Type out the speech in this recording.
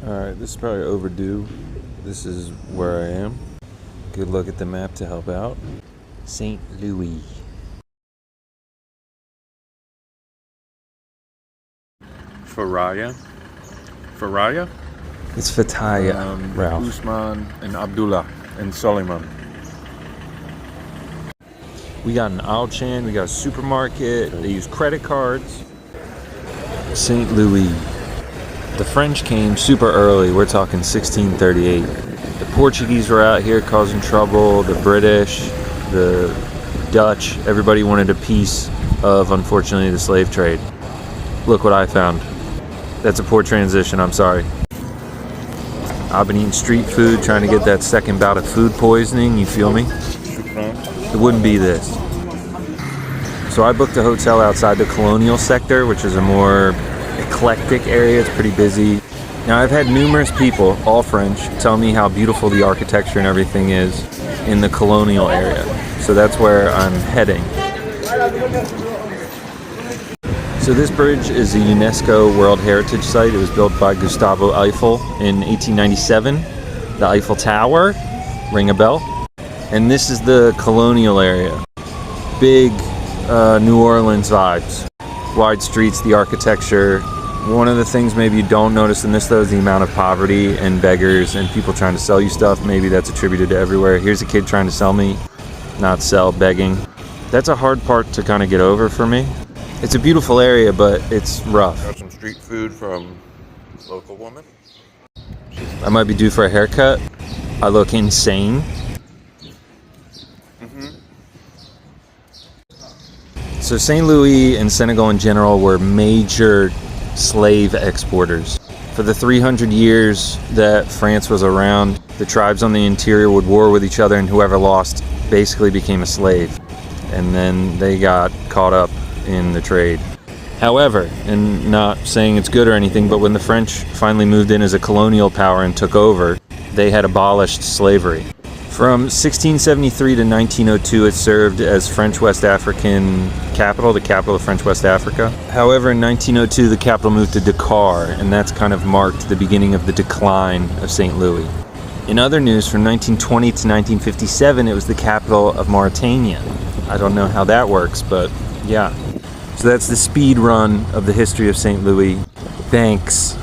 Alright, this is probably overdue. This is where I am. Good look at the map to help out. St. Louis. Faraya? Faraya? It's Fataya, Ralph. Usman and Abdullah and Suleiman. We got an Alchan, we got a supermarket, they use credit cards. St. Louis. The French came super early, we're talking 1638. The Portuguese were out here causing trouble, the British, the Dutch, everybody wanted a piece of, unfortunately, the slave trade. Look what I found. That's a poor transition, I'm sorry. I've been eating street food, trying to get that second bout of food poisoning, you feel me? It wouldn't be this. So I booked a hotel outside the Colonial sector, which is a more eclectic area. It's pretty busy. Now I've had numerous people, all French, tell me how beautiful the architecture and everything is in the Colonial area. So that's where I'm heading. So this bridge is a UNESCO World Heritage Site. It was built by Gustave Eiffel in 1897. The Eiffel Tower, ring a bell? And this is the Colonial area. Big New Orleans vibes. Wide streets, the architecture. One of the things maybe you don't notice in this though is the amount of poverty and beggars and people trying to sell you stuff. Maybe that's attributed to everywhere. Here's a kid trying to sell me, not sell, begging. That's a hard part to kind of get over for me. It's a beautiful area, but it's rough. Got some street food from local woman. I might be due for a haircut. I look insane. So St. Louis and Senegal in general were major slave exporters. For the 300 years that France was around, the tribes on the interior would war with each other, and whoever lost basically became a slave. And then they got caught up in the trade. However, and not saying it's good or anything, but when the French finally moved in as a colonial power and took over, they had abolished slavery. From 1673 to 1902, it served as French West African capital, the capital of French West Africa. However, in 1902, the capital moved to Dakar, and that's kind of marked the beginning of the decline of St. Louis. In other news, from 1920 to 1957, it was the capital of Mauritania. I don't know how that works, but yeah. So that's the speed run of the history of St. Louis. Thanks.